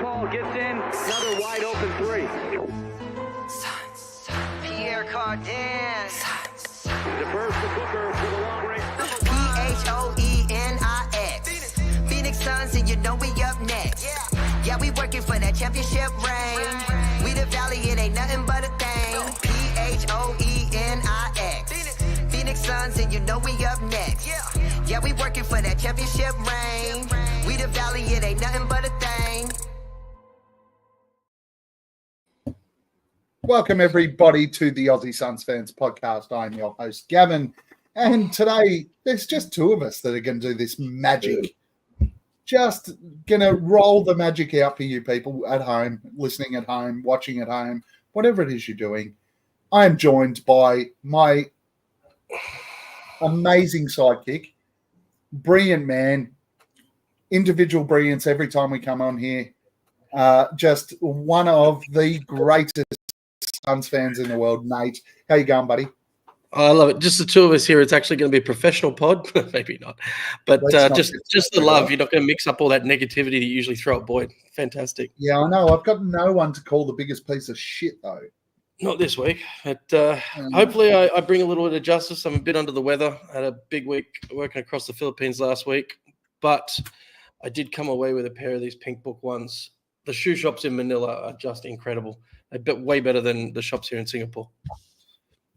Paul gets in, another wide open three. Pierre Cardin. Defers to Booker for the long range. Phoenix. Phoenix Suns, and you know we up next. Yeah, we working for that championship ring. We the Valley, it ain't nothing but a thing. Phoenix. Phoenix Suns, and you know we up next. Yeah, we working for that championship ring. We the Valley, it ain't nothing but a thing. Welcome, everybody, to the Aussie Suns Fans podcast. I'm your host, Gavin, and today there's just two of us that are going to do this magic. Just going to roll the magic out for you people at home, listening at home, watching at home, whatever it is you're doing. I am joined by my amazing sidekick, brilliant man, individual brilliance every time we come on here. Just one of the greatest Suns fans in the world, Nate. How you going, buddy? I love it. Just the two of us here. It's actually going to be a professional pod. Maybe not. But just the love. You're not going to mix up all that negativity that you usually throw at Boyd. Fantastic. Yeah, I know. I've got no one to call the biggest piece of shit, though. Not this week. But hopefully I bring a little bit of justice. I'm a bit under the weather. I had a big week working across the Philippines last week. But I did come away with a pair of these Pink Book ones. The shoe shops in Manila are just incredible. They're way better than the shops here in Singapore.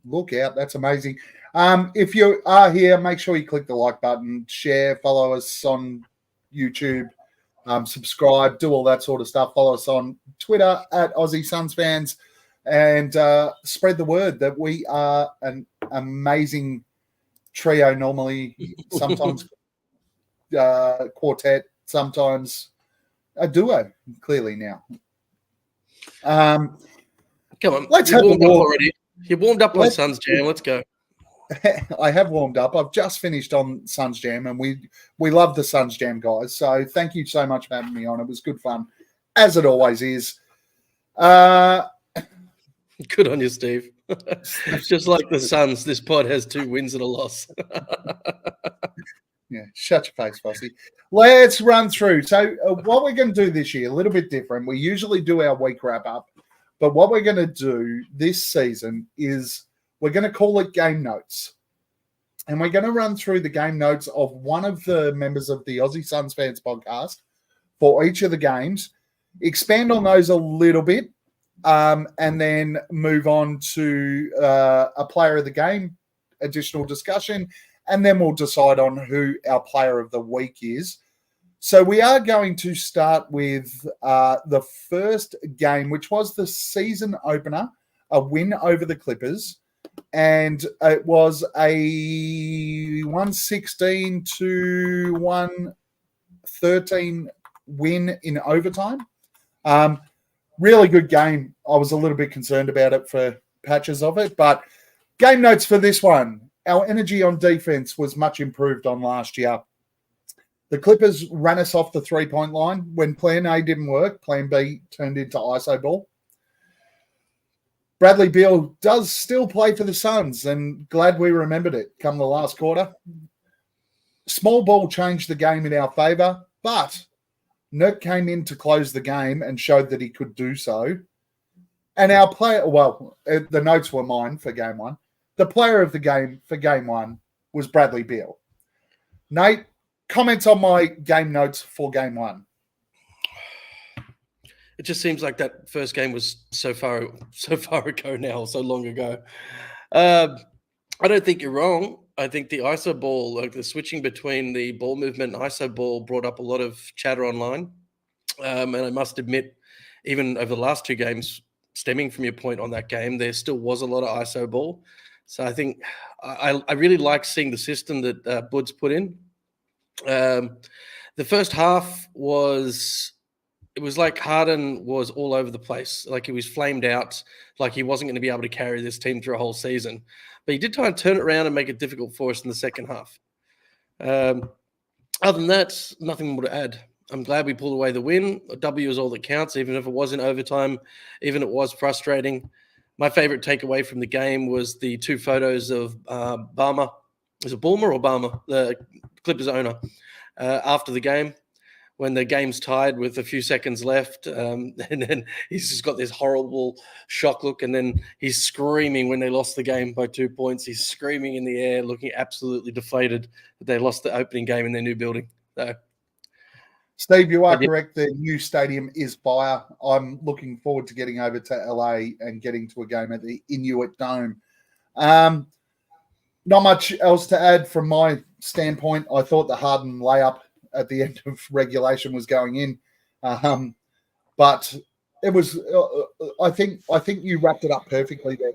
Look out. That's amazing. If you are here, make sure you click the like button, share, follow us on YouTube, subscribe, do all that sort of stuff. Follow us on Twitter at Aussie Suns Fans and spread the word that we are an amazing trio normally, sometimes quartet, sometimes a duo, clearly now. Come on. Let's have a walk already. You warmed up on Suns Jam. Let's go. I have warmed up. I've just finished on Suns Jam, and we love the Suns Jam guys. So thank you so much for having me on. It was good fun, as it always is. Good on you, Steve. Just like the Suns, this pod has 2 wins and a loss. Yeah, shut your face, Bossy. Let's run through. So what we're going to do this year, a little bit different. We usually do our week wrap-up. But what we're going to do this season is we're going to call it Game Notes. And we're going to run through the game notes of one of the members of the Aussie Suns Fans podcast for each of the games, expand on those a little bit, and then move on to a player of the game, additional discussion, and then we'll decide on who our player of the week is. So we are going to start with the first game, which was the season opener, a win over the Clippers. And it was a 116 to 113 win in overtime. Really good game. I was a little bit concerned about it for patches of it. But game notes for this one. Our energy on defense was much improved on last year. The Clippers ran us off the three-point line. When plan A didn't work, plan B turned into ISO ball. Bradley Beal does still play for the Suns, and glad we remembered it come the last quarter. Small ball changed the game in our favor, but Nurk came in to close the game and showed that he could do so. And our player, the notes were mine for game one. The player of the game for game one was Bradley Beal. Nate, comments on my game notes for game one. It just seems like that first game was so far ago now, so long ago. I don't think you're wrong. I think the ISO ball, like the switching between the ball movement and ISO ball, brought up a lot of chatter online. And I must admit, even over the last 2 games, stemming from your point on that game, there still was a lot of ISO ball. So I think I really like seeing the system that Bud's put in. The first half was like Harden was all over the place. Like he was flamed out, like he wasn't going to be able to carry this team through a whole season. But he did try and turn it around and make it difficult for us in the second half. Other than that, nothing more to add. I'm glad we pulled away the win. A W is all that counts, even if it was in overtime, even if it was frustrating. My favorite takeaway from the game was the 2 photos of Balmer. Is it Balmer or Balmer, the Clippers owner, after the game, when the game's tied with a few seconds left, and then he's just got this horrible shock look, and then he's screaming when they lost the game by 2 points. He's screaming in the air, looking absolutely deflated that they lost the opening game in their new building. So, Steve, you are correct. The new stadium is fire. I'm looking forward to getting over to LA and getting to a game at the Inuit Dome. Not much else to add from my standpoint. I thought the Harden layup at the end of regulation was going in, but it was. I think you wrapped it up perfectly there.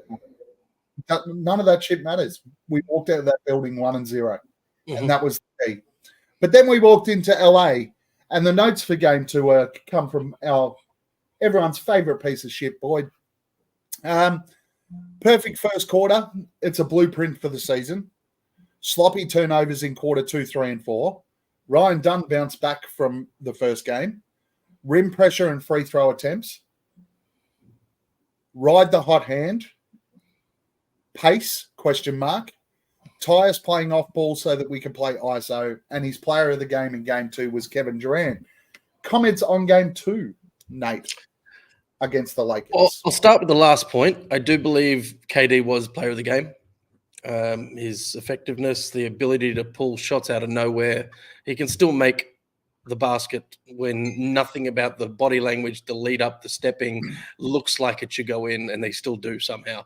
None of that shit matters. We walked out of that building 1-0, and that was the key. But then we walked into LA, and the notes for game 2 come from everyone's favorite piece of shit, Boyd. Perfect first quarter. It's a blueprint for the season. Sloppy turnovers in quarter 2, 3, and 4. Ryan Dunn bounced back from the first game. Rim pressure and free throw attempts. Ride the hot hand. Pace, ? Tyus playing off ball so that we can play ISO. And his player of the game in game 2 was Kevin Durant. Comments on game 2, Nate, against the Lakers. I'll start with the last point. I do believe KD was player of the game. His effectiveness, the ability to pull shots out of nowhere. He can still make the basket when nothing about the body language, the lead up, the stepping looks like it should go in, and they still do somehow.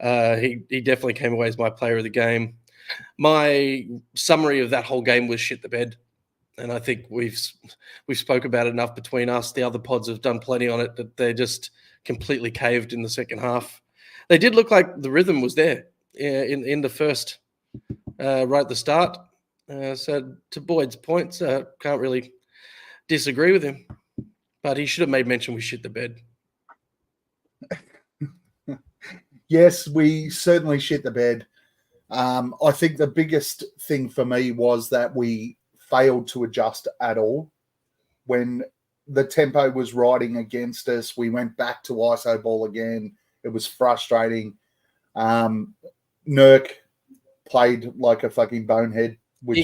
He definitely came away as my player of the game. My summary of that whole game was shit the bed. And I think we've spoke about it enough between us. The other pods have done plenty on it, that they're just completely caved in the second half. They did look like the rhythm was there in the first, right at the start. So to Boyd's points, can't really disagree with him. But he should have made mention we shit the bed. Yes, we certainly shit the bed. I think the biggest thing for me was that we failed to adjust at all. When the tempo was riding against us, we went back to ISO ball again. It was frustrating. Nurk played like a fucking bonehead, which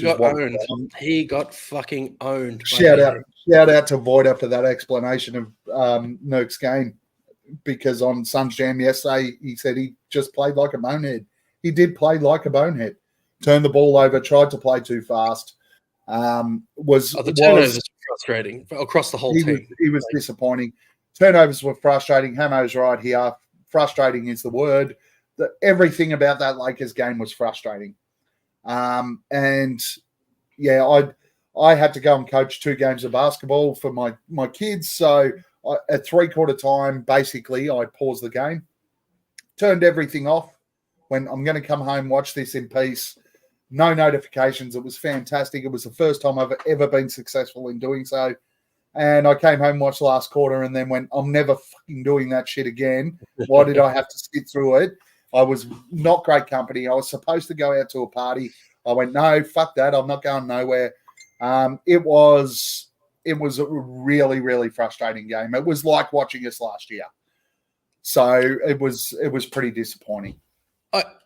He got fucking owned. Shout out to Voider for that explanation of Nurk's game, because on Suns Jam yesterday, he said he just played like a bonehead. He did play like a bonehead. Turned the ball over, tried to play too fast. The turnovers were frustrating across the whole team. He was disappointing. Turnovers were frustrating. Hamo's right here. Frustrating is the word. Everything about that Lakers game was frustrating. And yeah, I had to go and coach 2 games of basketball for my kids. So at 3/4 time, basically, I paused the game, turned everything off. When I'm going to come home, watch this in peace. No notifications. It was fantastic. It was the first time I've ever been successful in doing so. And I came home, watched the last quarter, and then went, I'm never fucking doing that shit again. Why did I have to sit through it? I was not great company. I was supposed to go out to a party. I went, no, fuck that. I'm not going nowhere. It was a really, really frustrating game. It was like watching us last year. So it was pretty disappointing.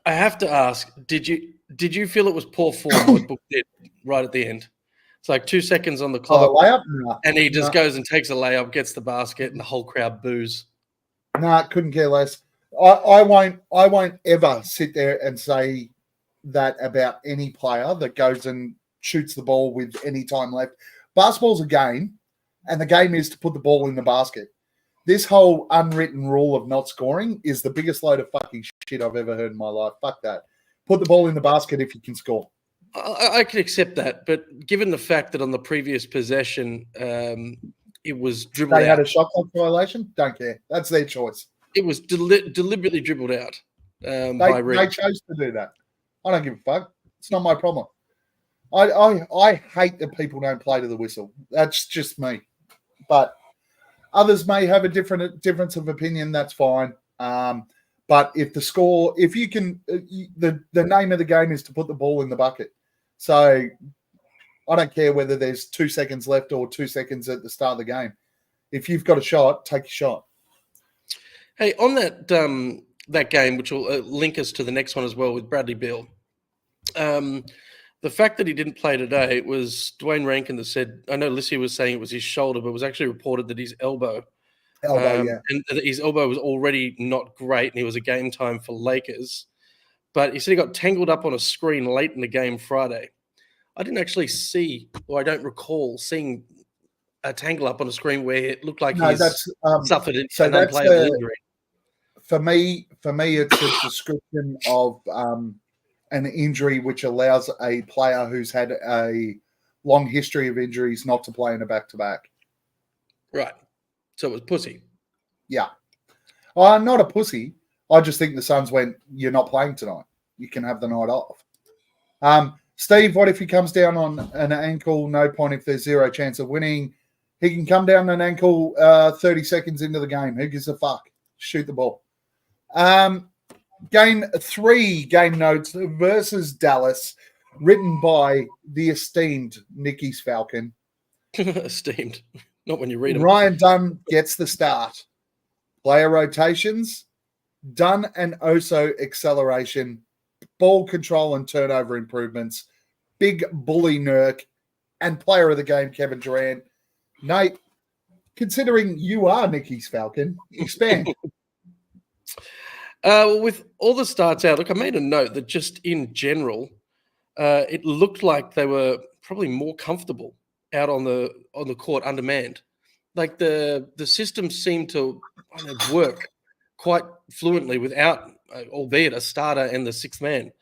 I have to ask, did you feel it was poor form what Book did right at the end? It's like 2 seconds on the clock. The layup? No. And he just goes and takes a layup, gets the basket, and the whole crowd boos. No, couldn't care less. I won't ever sit there and say that about any player that goes and shoots the ball with any time left. Basketball's a game, and the game is to put the ball in the basket. This whole unwritten rule of not scoring is the biggest load of fucking shit I've ever heard in my life. Fuck that. Put the ball in the basket if you can score. I can accept that, but given the fact that on the previous possession, it was dribbled out. They had a shot clock violation? Don't care. That's their choice. It was deliberately dribbled out by Reed. They chose to do that. I don't give a fuck. It's not my problem. I hate that people don't play to the whistle. That's just me. But others may have a difference of opinion. That's fine. But if you can, the name of the game is to put the ball in the bucket. So I don't care whether there's 2 seconds left or 2 seconds at the start of the game. If you've got a shot, take a shot. Hey, on that game, which will link us to the next one as well with Bradley Beal. The fact that he didn't play today was Dwayne Rankin that said, I know Lissy was saying it was his shoulder, but it was actually reported that his elbow. Yeah. And that his elbow was already not great, and he was a game time for Lakers. But he said he got tangled up on a screen late in the game Friday. I didn't actually see, or I don't recall seeing a tangle up on a screen where it looked like he's suffered an unplayable injury. For me, it's a description of an injury which allows a player who's had a long history of injuries not to play in a back-to-back. Right. So it was pussy. Yeah. I'm not a pussy. I just think the Suns went, you're not playing tonight. You can have the night off. Steve, what if he comes down on an ankle? No point if there's zero chance of winning. He can come down an ankle 30 seconds into the game. Who gives a fuck? Shoot the ball. Game 3, game notes versus Dallas, written by the esteemed Nicky's Falcon. Esteemed. Not when you read them. Ryan Dunn gets the start. Player rotations, Dunn and Oso acceleration, ball control and turnover improvements, big bully Nurk, and player of the game, Kevin Durant. Nate, considering you are Nicky's Falcon, expand. With all the starts out, look, I made a note that just in general, it looked like they were probably more comfortable out on the court undermanned. Like the system seemed to work quite fluently without, albeit a starter and the sixth man.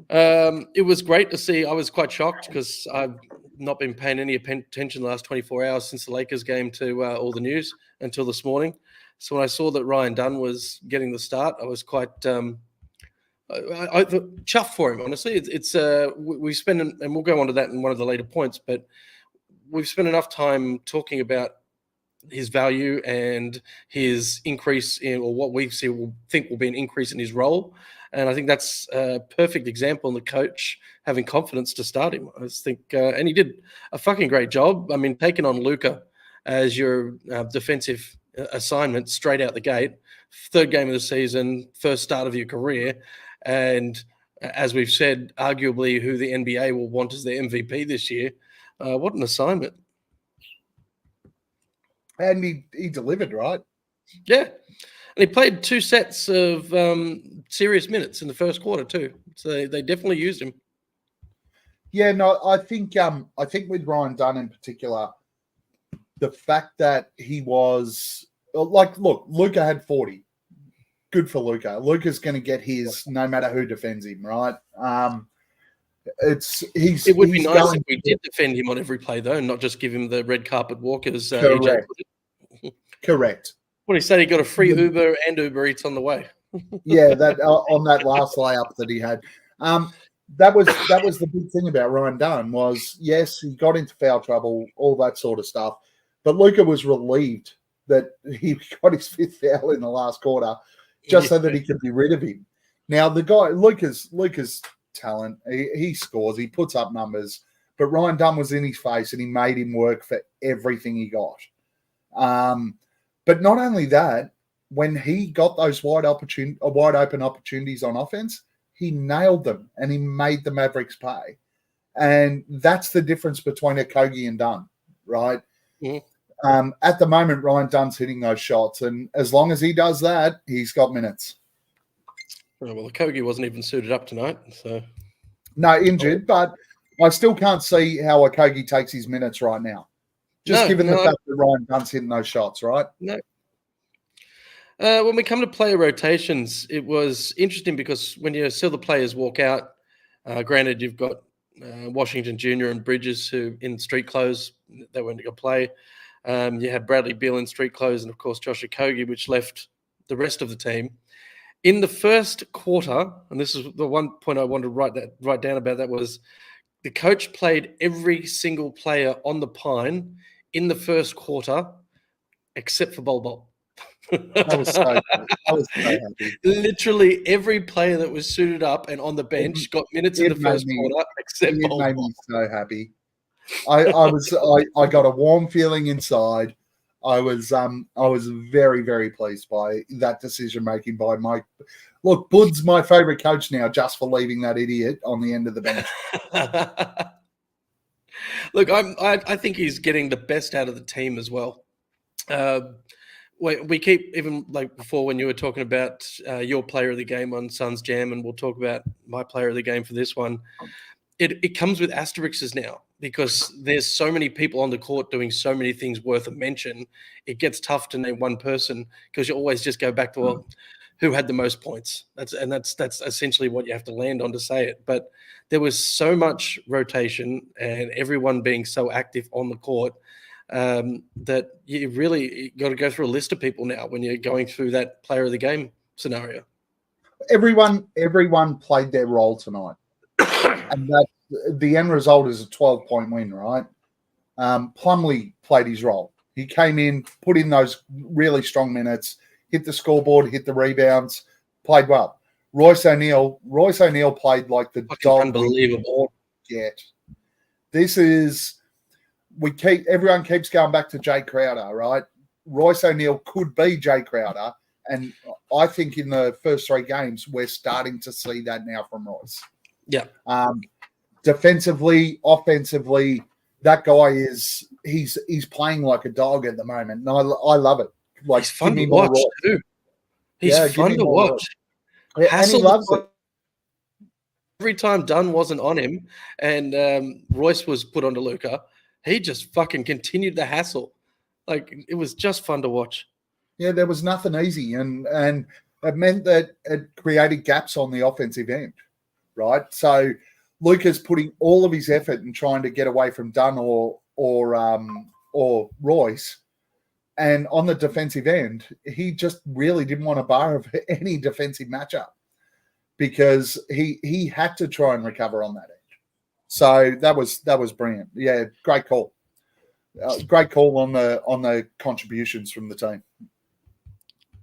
It was great to see. I was quite shocked because I've not been paying any attention the last 24 hours since the Lakers game to all the news until this morning. So when I saw that Ryan Dunn was getting the start, I was quite I chuffed for him, honestly. We spent, and we'll go on to that in one of the later points, but we've spent enough time talking about his value and his increase in, or what we think will be an increase in his role. And I think that's a perfect example in the coach having confidence to start him. I just think, and he did a fucking great job. I mean, taking on Luka as your defensive assignment straight out the gate, third game of the season, first start of your career. And as we've said, arguably who the NBA will want as their MVP this year. What an assignment. And he delivered, right? Yeah. And he played 2 sets of serious minutes in the first quarter too. So they definitely used him. Yeah, no, I think with Ryan Dunn in particular, the fact that he was look, Luka had 40. Good for Luka. Luka's going to get his no matter who defends him, right? It would be nice if we did defend him on every play, though, and not just give him the red carpet walkers. Correct. What he said, he got a free Uber and Uber Eats on the way. Yeah, that on that last layup that he had. That was the big thing about Ryan Dunn was, yes, he got into foul trouble, all that sort of stuff, but Luka was relieved that he got his 5th foul in the last quarter, just so that he could be rid of him. Now the guy, Luka's talent, he scores, he puts up numbers, but Ryan Dunn was in his face and he made him work for everything he got. But not only that, when he got those wide open opportunities on offense, he nailed them and he made the Mavericks pay. And that's the difference between a Kogi and Dunn, right? Mm-hmm. At the moment, Ryan Dunn's hitting those shots, and as long as he does that, he's got minutes. Oh, well, the Kogi wasn't even suited up tonight, so no, injured, but I still can't see how a Kogi takes his minutes right now. Just given the fact that Ryan Dunn's hitting those shots, right? No. When we come to player rotations, it was interesting because when you see the players walk out, granted you've got Washington Jr. and Bridges who in street clothes, they weren't going to play. You had Bradley Beal in street clothes and, of course, Josh Okogie, which left the rest of the team. In the first quarter, and this is the one point I wanted to write down about that, was the coach played every single player on the Pine in the first quarter except for Bol Bol. I was so happy. Literally every player that was suited up and on the bench got minutes in the first quarter except Bol Bol. It made me so happy. I got a warm feeling inside. I was very, very pleased by that decision making by Mike. Look, Bud's my favourite coach now, just for leaving that idiot on the end of the bench. Look, I think he's getting the best out of the team as well. We keep, even like before when you were talking about your player of the game on Suns Jam, and we'll talk about my player of the game for this one. It comes with asterisks now because there's so many people on the court doing so many things worth a mention. It gets tough to name one person because you always just go back to, well, who had the most points? That's essentially what you have to land on to say it. But there was so much rotation and everyone being so active on the court that you really got to go through a list of people now when you're going through that player of the game scenario. Everyone played their role tonight. And that the end result is a 12-point win, right? Plumlee played his role. He came in, put in those really strong minutes, hit the scoreboard, hit the rebounds, played well. Royce O'Neal played like the dog. Unbelievable. Yet. This is everyone keeps going back to Jay Crowder, right? Royce O'Neal could be Jay Crowder, and I think in the first 3 games we're starting to see that now from Royce. Yeah. Defensively, offensively, that guy he's playing like a dog at the moment, and I love it. Like, he's fun to watch too. He's fun to watch. And he loves it. Every time Dunn wasn't on him and Royce was put onto Luka, he just fucking continued the hassle. Like, it was just fun to watch. Yeah, there was nothing easy, and it meant that it created gaps on the offensive end, right? So Luka's putting all of his effort in trying to get away from Dunn or Royce. And on the defensive end, he just really didn't want to bar any defensive matchup because he had to try and recover on that end. So that was brilliant. Yeah, great call. Great call on the contributions from the team.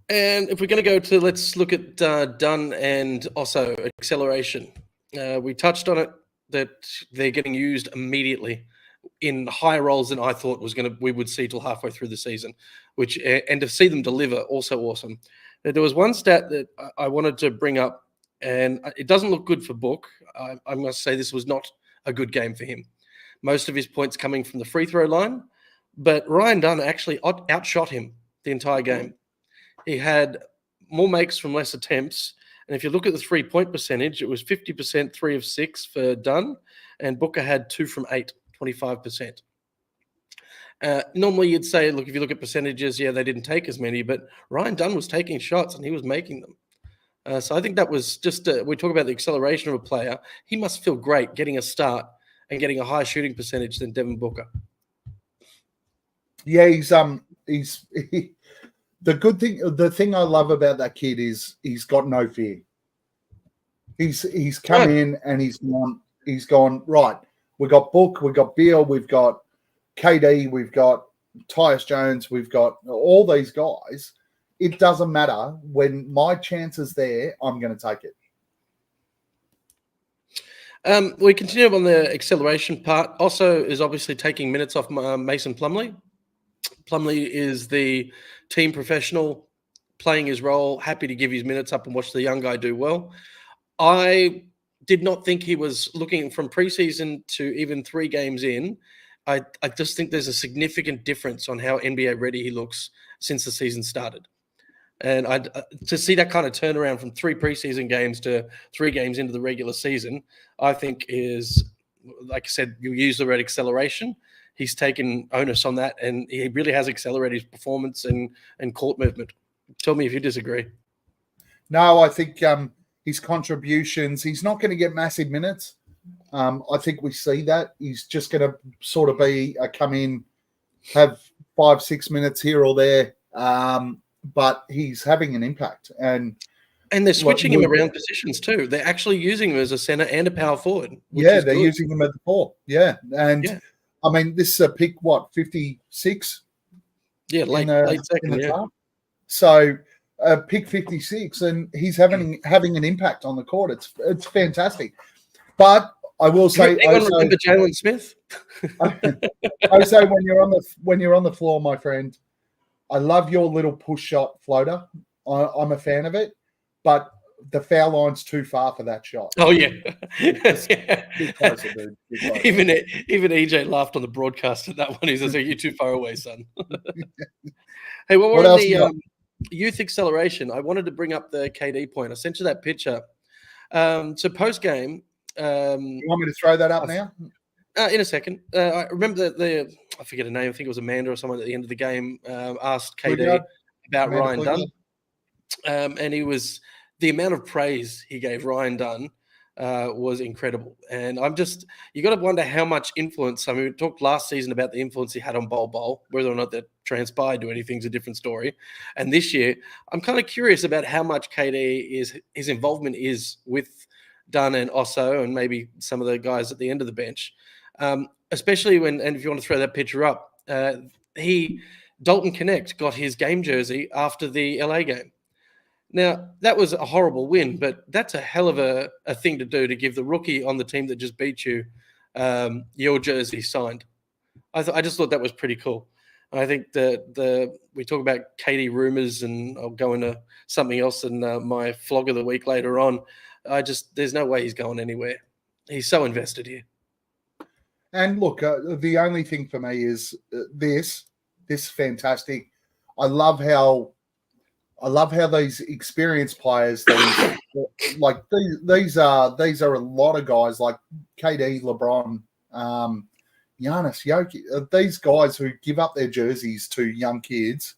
And if we're going to go to, let's look at Dunn and also acceleration. We touched on it, that they're getting used immediately in higher roles than I thought we would see till halfway through the season, and to see them deliver, also awesome. There was one stat that I wanted to bring up, and it doesn't look good for Book. I must say this was not a good game for him. Most of his points coming from the free throw line, but Ryan Dunn actually outshot him the entire game. He had more makes from less attempts. And if you look at the 3-point percentage, it was 50%, 3 of 6 for Dunn, and Booker had 2 from 8, 25%. Normally you'd say, look, if you look at percentages, yeah, they didn't take as many, but Ryan Dunn was taking shots and he was making them. So I think that was just, we talk about the acceleration of a player. He must feel great getting a start and getting a higher shooting percentage than Devin Booker. Yeah, the thing I love about that kid is he's got no fear. He's come in and he's gone, right, we've got Book, we've got Beal, we've got KD, we've got Tyus Jones, we've got all these guys. It doesn't matter. When my chance is there, I'm going to take it. We continue on the acceleration part. Also is obviously taking minutes off Mason Plumlee. Plumlee is the team professional, playing his role, happy to give his minutes up and watch the young guy do well. I did not think he was looking from preseason to even 3 games in. I just think there's a significant difference on how NBA ready he looks since the season started. And to see that kind of turnaround from 3 preseason games to 3 games into the regular season, I think is, like I said, you use the word acceleration. He's taken onus on that, and he really has accelerated his performance and court movement. Tell me if you disagree. No, I think his contributions, he's not going to get massive minutes. I think we see that. He's just going to sort of be come in, have 5-6 minutes here or there, but he's having an impact. And they're switching him around positions too. They're actually using him as a center and a power forward. Yeah, they're using him at the 4. Yeah, and yeah. I mean, this is a pick, 56? Yeah, late second, yeah. Draft. So pick 56, and he's having an impact on the court. It's fantastic. But I will say, remember Jalen Smith? I say when you're on the floor, my friend, I love your little push shot floater. I'm a fan of it, but the foul line's too far for that shot. Oh yeah, Be closer, dude. Be closer. Even EJ laughed on the broadcast at that one. He says, "You're too far away, son." Hey, well, we're What on else you got? the youth acceleration. I wanted to bring up the KD point. I sent you that picture. So post game, You want me to throw that up now? in a second. I remember I forget her name. I think it was Amanda or someone at the end of the game asked KD Kluger? about Amanda Ryan Kluger? Dunn, and the amount of praise he gave Ryan Dunn was incredible. And you got to wonder how much influence. I mean, we talked last season about the influence he had on Bol, whether or not that transpired to anything's a different story. And this year, I'm kind of curious about how much his involvement is with Dunn and Osso and maybe some of the guys at the end of the bench. Especially and if you want to throw that picture up, Dalton Connect got his game jersey after the LA game. Now, that was a horrible win, but that's a hell of a thing to do, to give the rookie on the team that just beat you your jersey signed. I just thought that was pretty cool. I think we talk about KD rumors, and I'll go into something else in my flog of the week later on. There's no way he's going anywhere. He's so invested here. And look, the only thing for me is this fantastic. I love how these experienced players, these are a lot of guys like KD, LeBron, Giannis, Jokic, these guys who give up their jerseys to young kids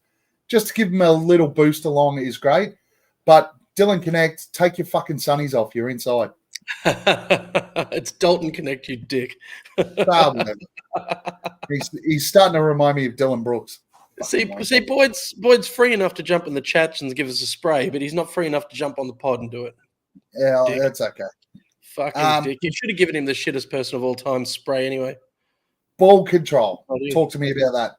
just to give them a little boost along is great. But Dylan Connect, take your fucking sunnies off. You're inside. It's Dalton Connect, you dick. He's starting to remind me of Dylan Brooks. See, Boyd's free enough to jump in the chats and give us a spray, but he's not free enough to jump on the pod and do it. Yeah, Dick. that's okay. Fucking dick. You should have given him the shittest person of all time spray anyway. Ball control. Talk to me about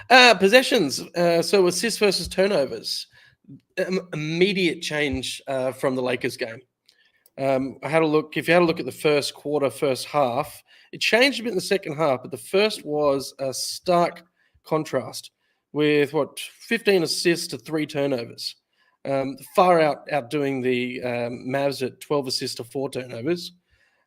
that. Possessions. So assists versus turnovers. Immediate change from the Lakers game. I had a look. If you had a look at the first quarter, first half, it changed a bit in the second half, but the first was a stark contrast with 15 assists to 3 turnovers. Far outdoing the Mavs at 12 assists to 4 turnovers.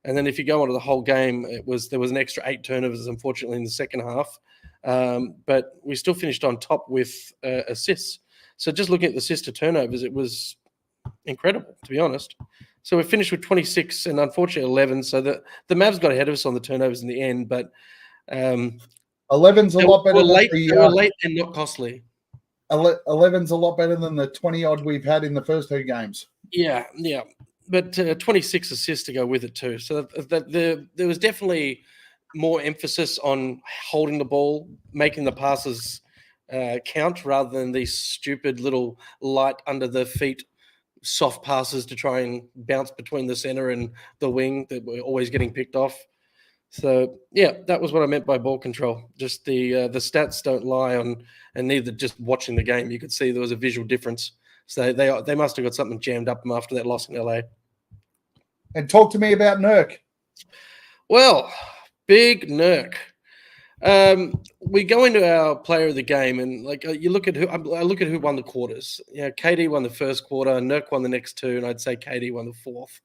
And then if you go on to the whole game, there was an extra 8 turnovers, unfortunately, in the second half. But we still finished on top with assists. So just looking at the assists to turnovers, it was incredible, to be honest. So we finished with 26 and unfortunately 11. So the Mavs got ahead of us on the turnovers in the end, but 11's a lot better. They were late and not costly. 11's a lot better than the 20 odd we've had in the first 2 games. Yeah. But 26 assists to go with it too. So there was definitely more emphasis on holding the ball, making the passes count, rather than these stupid little light under the feet soft passes to try and bounce between the center and the wing that were always getting picked off. So yeah, that was what I meant by ball control. Just the stats don't lie on, and neither just watching the game. You could see there was a visual difference. So they must have got something jammed up them after that loss in LA. And talk to me about Nurk. Well, big Nurk. We go into our player of the game, and you look at I look at who won the quarters. KD won the first quarter, Nurk won the next 2, and I'd say KD won the 4th.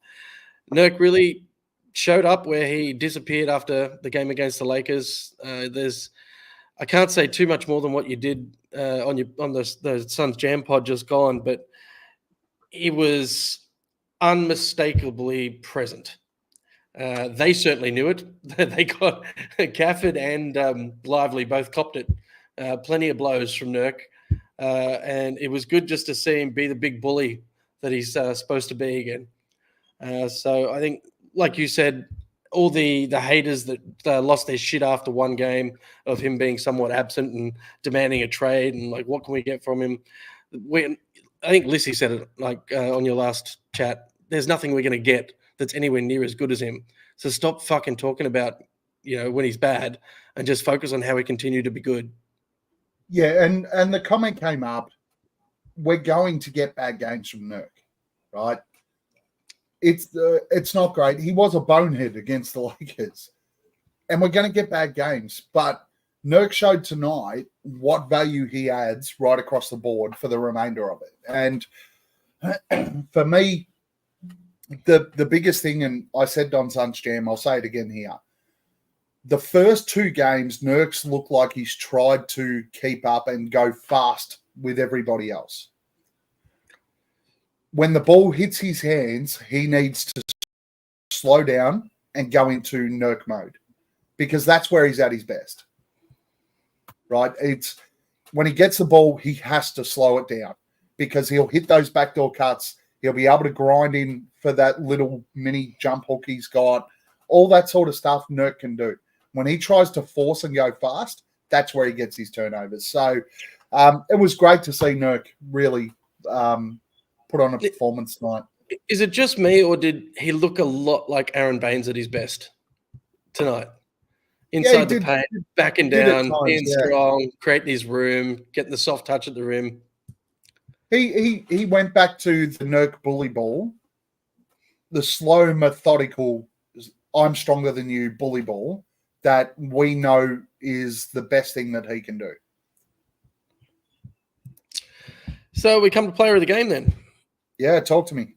Nurk really showed up where he disappeared after the game against the Lakers. I can't say too much more than what you did on the Suns Jam pod just gone, but he was unmistakably present. They certainly knew it. They got Gafford and Lively both copped it. Plenty of blows from Nurk. And it was good just to see him be the big bully that he's supposed to be again. So I think, like you said, all the haters that lost their shit after one game of him being somewhat absent and demanding a trade and what can we get from him? I think Lissy said it on your last chat. There's nothing we're going to get that's anywhere near as good as him. So stop fucking talking about, when he's bad and just focus on how he continued to be good. Yeah, and the comment came up, we're going to get bad games from Nurk, right? It's not great. He was a bonehead against the Lakers. And we're going to get bad games. But Nurk showed tonight what value he adds right across the board for the remainder of it. And for me, the biggest thing, and I said Don Suns Jam, I'll say it again here. The first two games, Nurk's looked like he's tried to keep up and go fast with everybody else. When the ball hits his hands, he needs to slow down and go into Nurk mode because that's where he's at his best. Right? It's when he gets the ball, he has to slow it down because he'll hit those backdoor cuts. He'll be able to grind in for that little mini jump hook he's got. All that sort of stuff Nurk can do. When he tries to force and go fast, that's where he gets his turnovers. So it was great to see Nurk really put on a performance tonight. Is it just me, or did he look a lot like Aaron Baines at his best tonight? Inside the paint, backing down, being strong, creating his room, getting the soft touch at the rim. He went back to the Nurk bully ball, the slow, methodical, I'm stronger than you bully ball that we know is the best thing that he can do. So we come to player of the game then. Yeah, talk to me.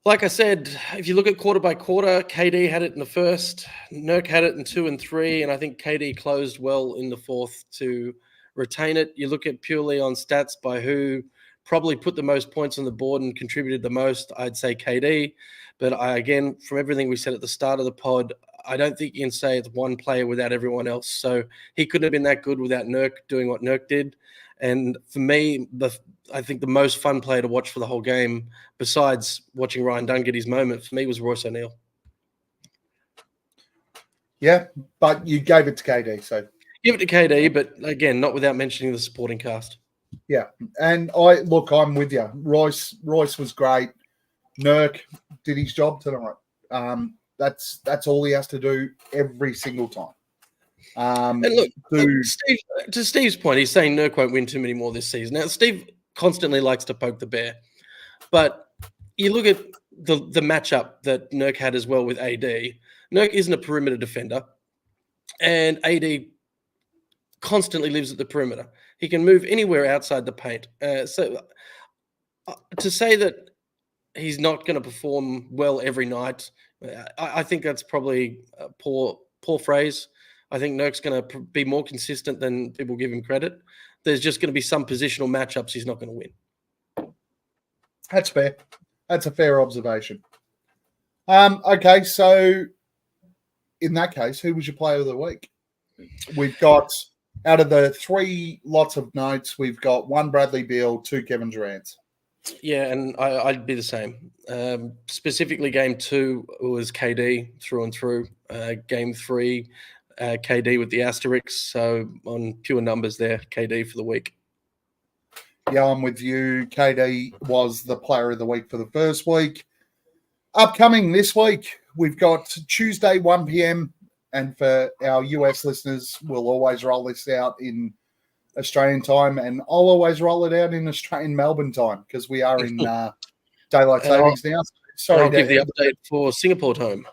Like I said, if you look at quarter by quarter, KD had it in the first, Nurk had it in 2 and 3, and I think KD closed well in the fourth to retain it. You look at purely on stats by who probably put the most points on the board and contributed the most, I'd say KD. But again, from everything we said at the start of the pod, I don't think you can say it's one player without everyone else. So he couldn't have been that good without Nurk doing what Nurk did. And for me, I think the most fun player to watch for the whole game, besides watching Ryan Dunn get his moment, for me was Royce O'Neal. Yeah, but you gave it to KD, so give it to KD, but again, not without mentioning the supporting cast. Yeah, and I'm with you. Royce was great. Nurk did his job tonight. That's all he has to do every single time. And look, to Steve's point, he's saying Nurk won't win too many more this season. Now, Steve constantly likes to poke the bear, but you look at the matchup that Nurk had as well with AD. Nurk isn't a perimeter defender, and AD constantly lives at the perimeter. He can move anywhere outside the paint. So to say that he's not going to perform well every night, I think that's probably a poor phrase. I think Nurk's going to be more consistent than people give him credit. There's just going to be some positional matchups he's not going to win. That's fair. That's a fair observation. Okay, so in that case, who was your player of the week? We've got, out of the 3 lots of notes, we've got 1 Bradley Beal, 2 Kevin Durant. Yeah, and I'd be the same. Specifically, game 2 was KD through and through. Game 3, KD with the asterisks. So on pure numbers there, KD for the week. Yeah, I'm with you. KD was the player of the week for the first week. Upcoming this week, we've got Tuesday, 1 p.m. And for our US listeners, we'll always roll this out in Australian time, and I'll always roll it out in Melbourne time because we are in daylight savings now. Sorry, I'll give the update for Singapore time.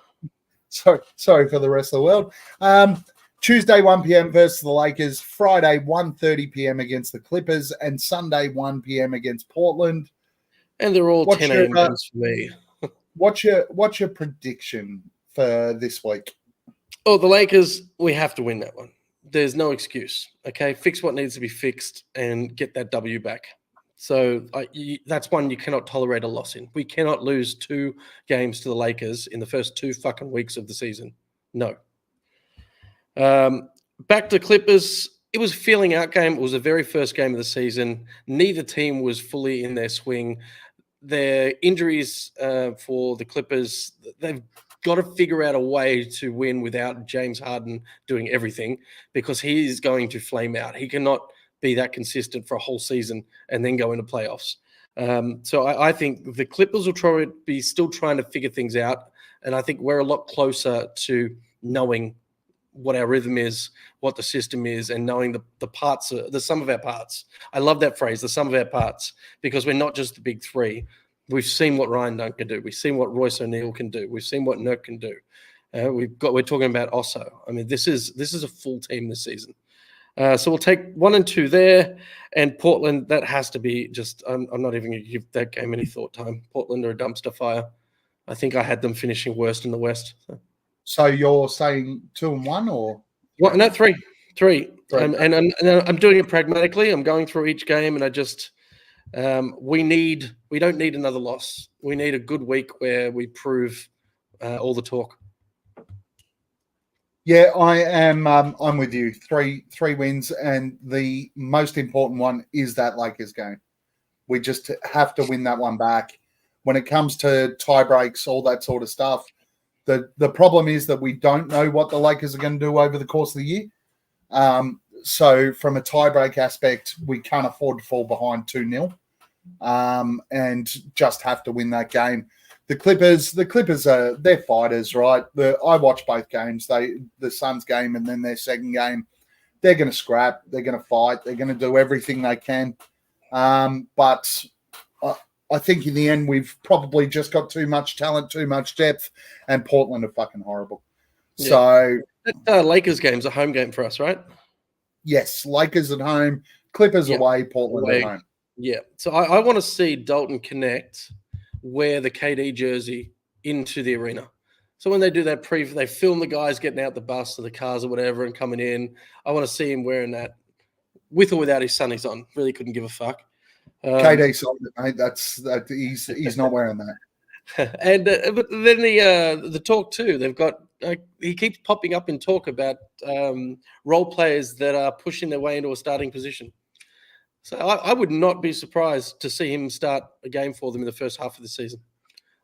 Sorry for the rest of the world. Tuesday, 1 p.m. versus the Lakers. Friday, 1:30 p.m. against the Clippers, and Sunday, 1 p.m. against Portland. And they're all 10 a.m. games for me. What's your prediction for this week? Oh, the Lakers, we have to win that one. There's no excuse, okay? Fix what needs to be fixed and get that W back. So that's one you cannot tolerate a loss in. We cannot lose 2 games to the Lakers in the first 2 fucking weeks of the season. No. Back to Clippers. It was a feeling out game. It was the very first game of the season. Neither team was fully in their swing. Their injuries for the Clippers, they've got to figure out a way to win without James Harden doing everything because he is going to flame out. He cannot be that consistent for a whole season and then go into playoffs. So I think the Clippers will be still trying to figure things out, and I think we're a lot closer to knowing what our rhythm is, what the system is, and knowing the parts, the sum of our parts. I love that phrase, the sum of our parts, because we're not just the big 3. We've seen what Ryan Dunn can do. We've seen what Royce O'Neal can do. We've seen what Nurk can do. We're talking about Osso. I mean, this is a full team this season. So we'll take 1 and 2 there, and Portland. That has to be just. I'm not even going to give that game any thought time. Portland are a dumpster fire. I think I had them finishing worst in the West. So you're saying 2 and 1, or what? No, 3. And I'm doing it pragmatically. I'm going through each game, and I just we don't need another loss. We need a good week where we prove all the talk. Yeah, I am. I'm with you. Three wins, and the most important one is that Lakers game. We just have to win that one back. When it comes to tie breaks, all that sort of stuff, the problem is that we don't know what the Lakers are going to do over the course of the year. So from a tie break aspect, we can't afford to fall behind 2-0, and just have to win that game. The Clippers they're fighters, right? I watch both games. The Suns game and then their second game. They're going to scrap. They're going to fight. They're going to do everything they can. But I think in the end, we've probably just got too much talent, too much depth, and Portland are fucking horrible. Yeah. So that Lakers game's a home game for us, right? Yes, Lakers at home, Clippers away, Portland at home. Yeah. So I want to see Dalton Connect wear the KD jersey into the arena. So when they do that they film the guys getting out the bus or the cars or whatever and coming in. I want to see him wearing that with or without his sunnies on. Really couldn't give a fuck. KD sold it, mate. He's not wearing that. And but then the talk too. They've got he keeps popping up in talk about role players that are pushing their way into a starting position. So I would not be surprised to see him start a game for them in the first half of the season.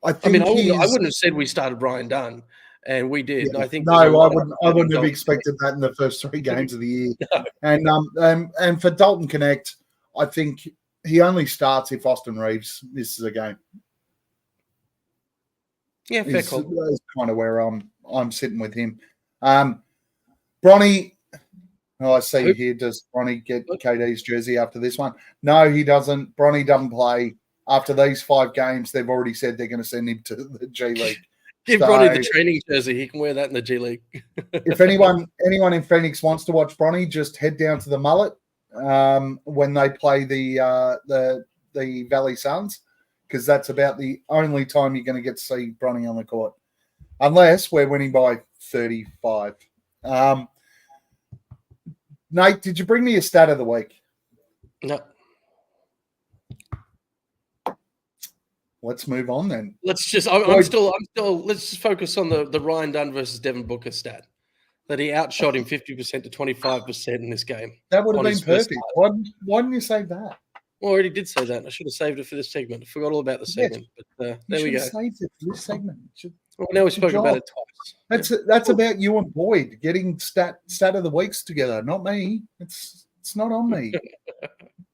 I wouldn't have said we started Ryan Dunn, and we did. Yeah, I wouldn't have expected that in the first 3 games of the year. No. And for Dalton Connect, I think he only starts if Austin Reeves misses a game. Yeah, fair call. That's kind of where I'm sitting with him. Bronny. I see here. Does Bronny get KD's jersey after this one? No, he doesn't. Bronny doesn't play. After these 5 games, they've already said they're going to send him to the G League. Give Bronny the training jersey. He can wear that in the G League. If anyone in Phoenix wants to watch Bronny, just head down to the Mullet when they play the Valley Suns, because that's about the only time you're going to get to see Bronny on the court, unless we're winning by 35. Nate, did you bring me a stat of the week? No. Let's move on then. Let's just. I'm still. Let's just focus on the Ryan Dunn versus Devin Booker stat that he outshot him 50% to 25% in this game. That would have been perfect. Why didn't you say that? Well, I already did say that. I should have saved it for this segment. I forgot all about the segment. Yes. But there we go. Saved it for this segment. Well, now we spoke about it twice. That's about you and Boyd getting stat of the weeks together, not me. It's not on me.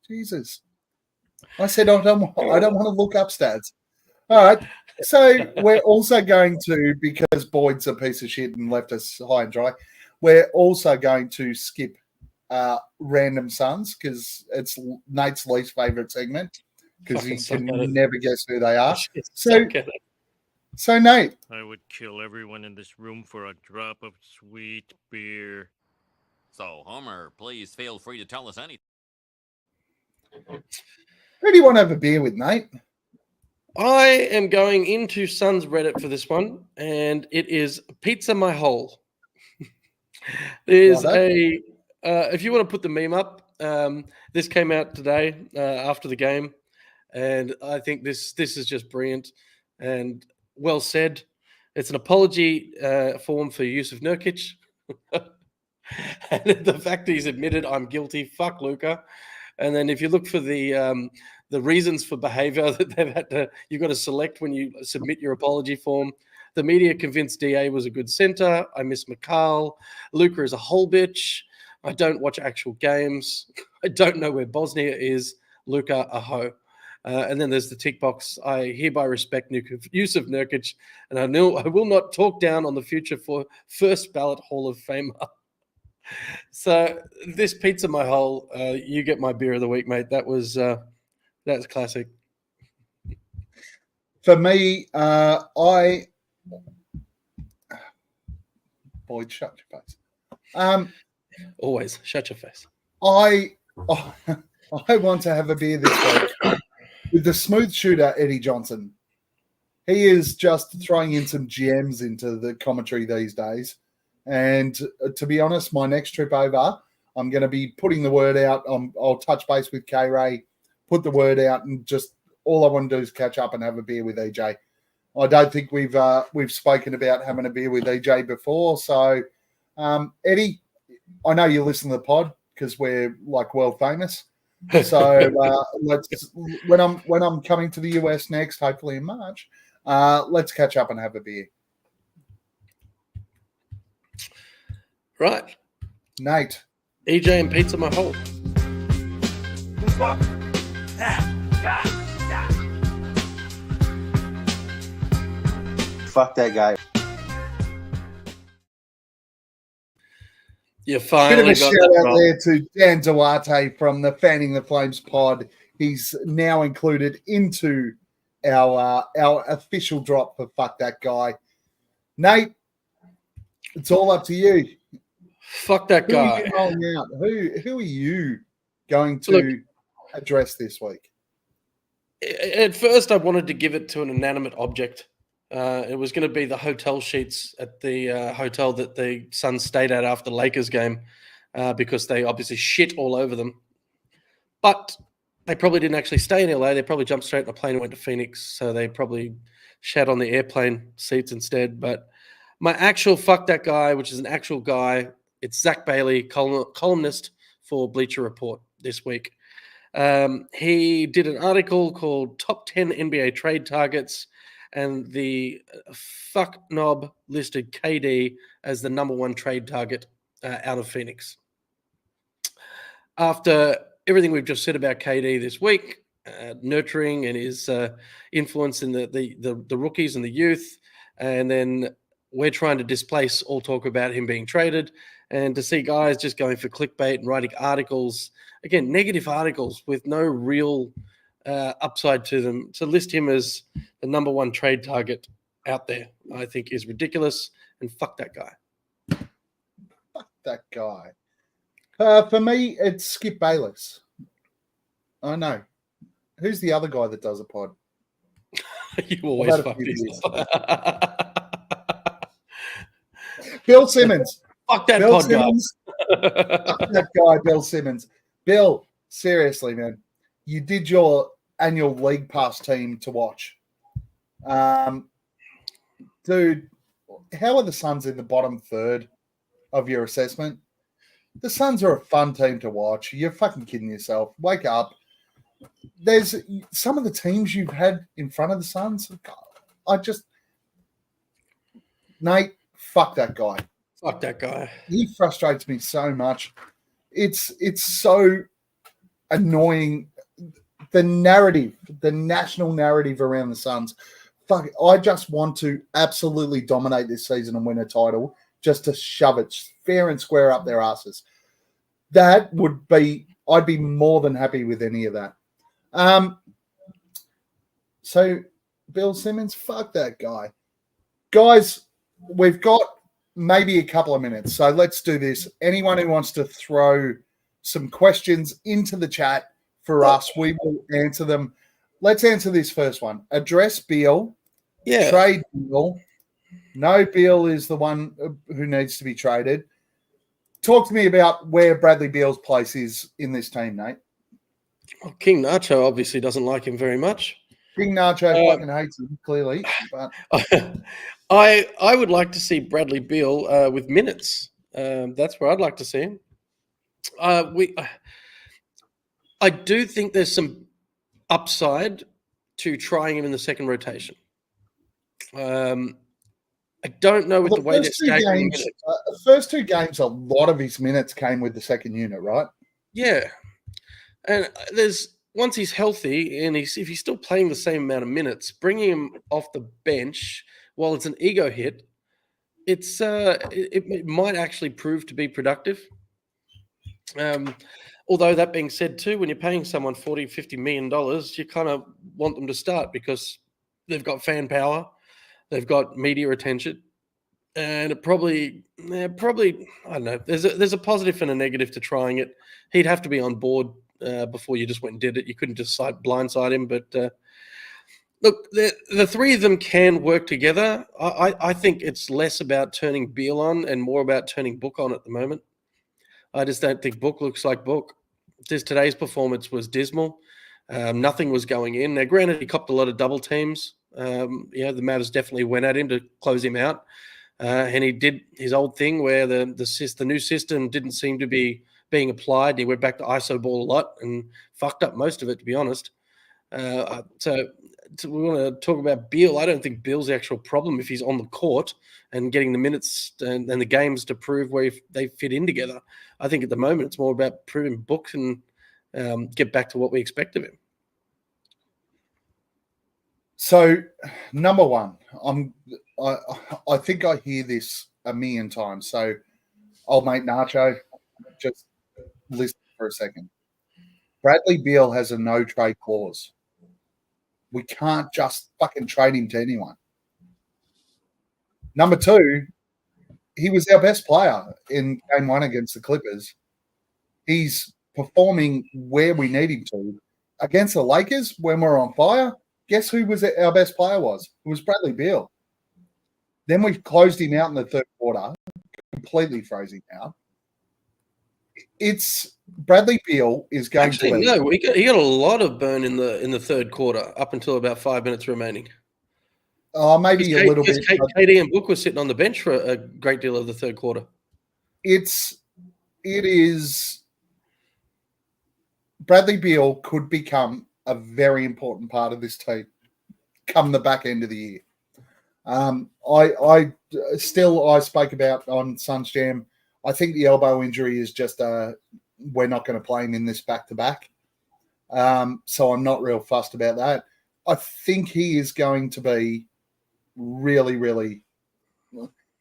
Jesus. I said I don't want to look up stats. All right. So we're also going to, because Boyd's a piece of shit and left us high and dry, we're also going to skip random Suns because it's Nate's least favorite segment because he can never guess who they are. So Nate, I would kill everyone in this room for a drop of sweet beer. So, Homer, please feel free to tell us anything. Who do you want to have a beer with, Nate? I am going into Suns Reddit for this one, and it is Pizza My Hole. There's if you want to put the meme up, this came out today after the game, and I think this is just brilliant and well said. It's an apology form for use of Nurkic. And the fact that he's admitted I'm guilty, fuck Luka. And then if you look for the reasons for behavior that they've had to, you've got to select when you submit your apology form. The media convinced DA was a good center. I miss McCall. Luka is a whole bitch. I don't watch actual games. I don't know where Bosnia is. Luka, a hoe. And then there's the tick box. I hereby respect use of Nurkic, and I will not talk down on the future for first ballot Hall of Famer. So this Pizza My Hole, you get my beer of the week, mate. That's classic. For me, Boyd, shut your face. Always shut your face. I want to have a beer this week with the smooth shooter Eddie Johnson. He is just throwing in some gems into the commentary these days. And to be honest, my next trip over, I'm going to be putting the word out. I'll touch base with K-Ray, put the word out, and just all I want to do is catch up and have a beer with EJ. I don't think we've spoken about having a beer with EJ before. So, Eddie, I know you listen to the pod because we're like world famous. So let's when I'm coming to the US next, hopefully in March, let's catch up and have a beer. Right. Nate. EJ and Pizza my hole. Fuck that guy. You Bit of finally a got shout that out wrong. there to Dan Duarte from the Fanning the Flames pod. He's now included into our official drop for Fuck That Guy. Nate, it's all up to you. Fuck that Who are guy. you rolling out? Who are you going to Look, address this week? at first, I wanted to give it to an inanimate object. It was going to be the hotel sheets at the hotel that the Suns stayed at after the Lakers game because they obviously shit all over them. But they probably didn't actually stay in LA. They probably jumped straight on a plane and went to Phoenix. So they probably shat on the airplane seats instead. But my actual fuck that guy, which is an actual guy, it's Zach Bailey, columnist for Bleacher Report this week. He did an article called Top 10 NBA Trade Targets, and the fuck knob listed KD as the number one trade target out of Phoenix. After everything we've just said about KD this week, nurturing and his influence in the rookies and the youth, and then we're trying to displace all talk about him being traded, and to see guys just going for clickbait and writing articles, again, negative articles with no real upside to them, to list him as the number one trade target out there, I think is ridiculous, and fuck that guy. Fuck that guy. For me, it's Skip Bayless. I know. Who's the other guy that does a pod? You always I've had a fuck few these beers. up. Bill Simmons. Fuck that Bill pod guy. Simmons. Fuck that guy, Bill Simmons. Bill, seriously, man. You did your annual League Pass team to watch. Dude, how are the Suns in the bottom third of your assessment? The Suns are a fun team to watch. You're fucking kidding yourself. Wake up. There's some of the teams you've had in front of the Suns. Nate, fuck that guy. Fuck that guy. He frustrates me so much. It's so annoying. The narrative, the national narrative around the Suns. Fuck, I just want to absolutely dominate this season and win a title, just to shove it fair and square up their asses. That would be, I'd be more than happy with any of that. So Bill Simmons, fuck that guy. Guys, we've got maybe a couple of minutes, so let's do this. Anyone who wants to throw some questions into the chat for us, we will answer them. Let's answer this first one. Address Beal. Yeah. Trade Beal. No, Beal is the one who needs to be traded. Talk to me about where Bradley Beal's place is in this team, Nate. Well, King Nacho obviously doesn't like him very much. King Nacho fucking hates him, clearly. But I would like to see Bradley Beal with minutes. That's where I'd like to see him. I do think there's some upside to trying him in the second rotation. I don't know with the way they're staggering minutes. The first two games, a lot of his minutes came with the second unit, right? Yeah, and there's once he's healthy and if he's still playing the same amount of minutes, bringing him off the bench while it's an ego hit, it might actually prove to be productive. Although that being said too, when you're paying someone $40-50 million, you kind of want them to start because they've got fan power, they've got media attention, And it probably, I don't know. There's a positive and a negative to trying it. He'd have to be on board before you just went and did it. You couldn't just blindside him. But look, the three of them can work together. I think it's less about turning Beal on and more about turning Book on at the moment. I just don't think Book looks like Book. Just today's performance was dismal. Nothing was going in. Now, granted, he copped a lot of double teams. The Mavs definitely went at him to close him out. And he did his old thing where the new system didn't seem to be being applied. He went back to ISO ball a lot and fucked up most of it, to be honest. So we want to talk about Beal. I don't think Beal's the actual problem if he's on the court and getting the minutes and the games to prove where they fit in together. I think at the moment it's more about proving Book and get back to what we expect of him. So, number one, I think I hear this a million times. So, old mate Nacho, just listen for a second. Bradley Beal has a no trade clause. We can't just fucking trade him to anyone. Number two, he was our best player in game one against the Clippers. He's performing where we need him to. Against the Lakers, when we're on fire, guess who was our best player was? It was Bradley Beal. Then we closed him out in the third quarter, completely froze him out. It's Bradley Beal is going to be. No, he got a lot of burn in the third quarter up until about 5 minutes remaining. Maybe a little bit. KD and Book were sitting on the bench for a great deal of the third quarter. It is. Bradley Beal could become a very important part of this team come the back end of the year. I spoke about on Suns Jam. I think the elbow injury is just we're not going to play him in this back-to-back. So I'm not real fussed about that. I think he is going to be really, really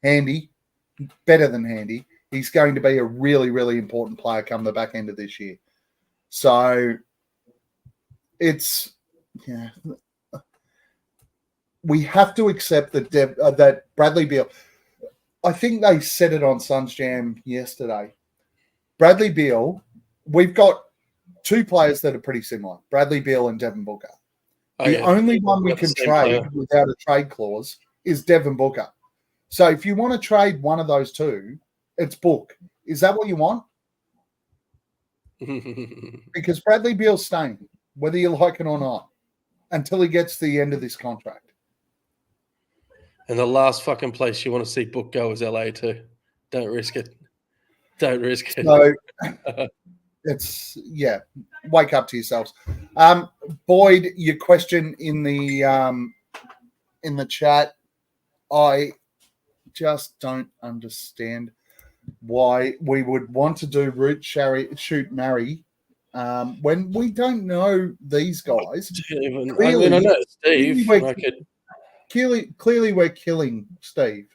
handy, better than handy. He's going to be a really, really important player come the back end of this year. So we have to accept that Bradley Beal. I think they said it on Suns Jam yesterday. Bradley Beal, we've got two players that are pretty similar, Bradley Beal and Devin Booker. The only one we can trade without a trade clause is Devin Booker. So if you want to trade one of those two, it's Book. Is that what you want? Because Bradley Beal's staying, whether you like it or not, until he gets to the end of this contract. And the last fucking place you want to see Book go is LA too. Don't risk it. Don't risk it. So wake up to yourselves. Boyd, your question in the chat, I just don't understand why we would want to do root, shoot, marry when we don't know these guys. I know Steve. Clearly, we're killing Steve.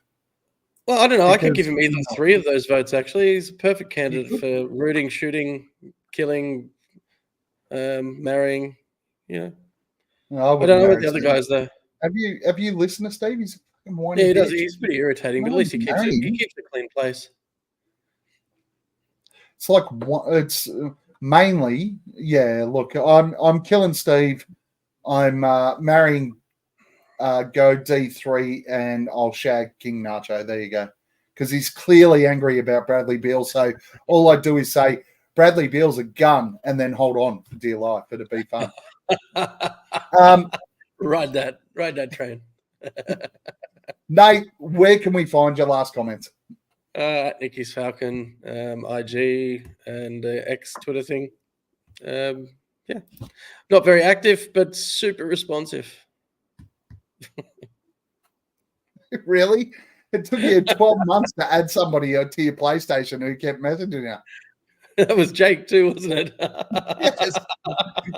Well, I don't know. I could give him either three of those votes, actually. He's a perfect candidate for rooting, shooting, killing, marrying. Yeah. No, I don't know what the other guys, though. Have you listened to Steve? He's a fucking whiny he bitch. does. He's pretty irritating, but at least he keeps a clean place. It's like it's mainly, look, I'm killing Steve. I'm marrying Go D3 and I'll shag King Nacho. There you go. Because he's clearly angry about Bradley Beal. So all I do is say, Bradley Beal's a gun and then hold on for dear life. It'd be fun. Ride that train. Nate, where can we find your last comments? Nicky's Falcon, IG, and X Twitter thing. Not very active, but super responsive. Really? It took you 12 months to add somebody to your PlayStation who kept messaging you. That was Jake too, wasn't it? Yes.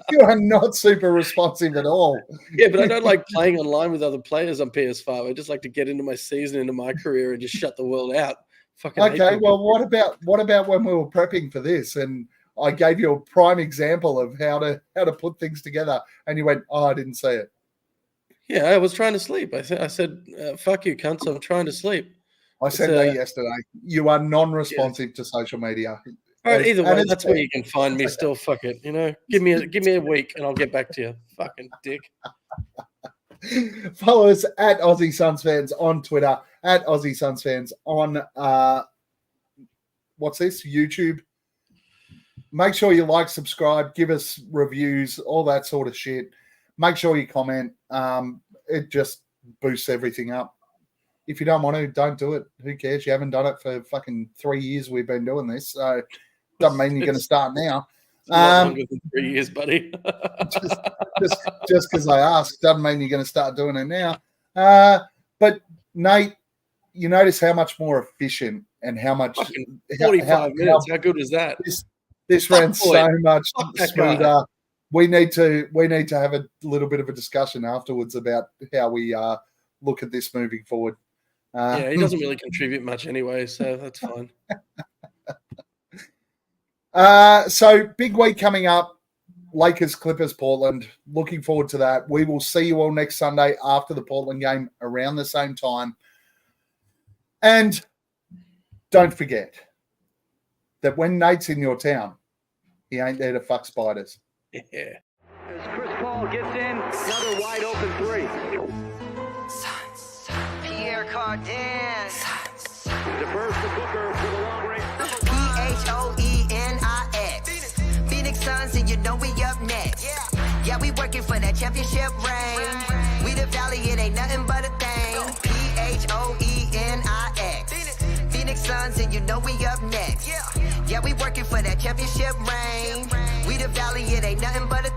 You are not super responsive at all. Yeah, but I don't like playing online with other players on PS5. I just like to get into my season, into my career, and just shut the world out. Okay, well, what about when we were prepping for this and I gave you a prime example of how to put things together, and you went, "Oh, I didn't see it." Yeah, I was trying to sleep. I said, "Fuck you, cunts! I'm trying to sleep." I said that yesterday. You are non-responsive to social media. All right, either way, it's that's where you can find me still. Fuck it. Give me a week and I'll get back to you. Fucking dick. Follow us at Aussie Suns Fans on Twitter, at Aussie Suns Fans on what's this? YouTube. Make sure you like, subscribe, give us reviews, all that sort of shit. Make sure you comment. It just boosts everything up. If you don't want to, don't do it. Who cares? You haven't done it for fucking 3 years we've been doing this. So doesn't mean you're going to start now. Longer than 3 years, buddy. just because I asked doesn't mean you're going to start doing it now. But Nate, you notice how much more efficient and how much 45 minutes. How good was that? This ran so much that smoother. guy. We need to have a little bit of a discussion afterwards about how we look at this moving forward. Yeah, he doesn't really contribute much anyway, so that's fine. So big week coming up. Lakers, Clippers, Portland. Looking forward to that. We will see you all next Sunday after the Portland game around the same time. And don't forget that when Nate's in your town, he ain't there to fuck spiders. Yeah. As Chris Paul gets in, another wide open three. Pierre Cardin. Defers to Booker for the long range. P-H-O-E-N-I-X. Phoenix Suns, and you know we up next. Yeah, we working for that championship ring. We the Valley, it ain't nothing but a thing. P-H-O-E-N-I-X. Phoenix Suns, and you know we up next. Yeah, we working for that championship ring. We the Valley, it ain't nothing but a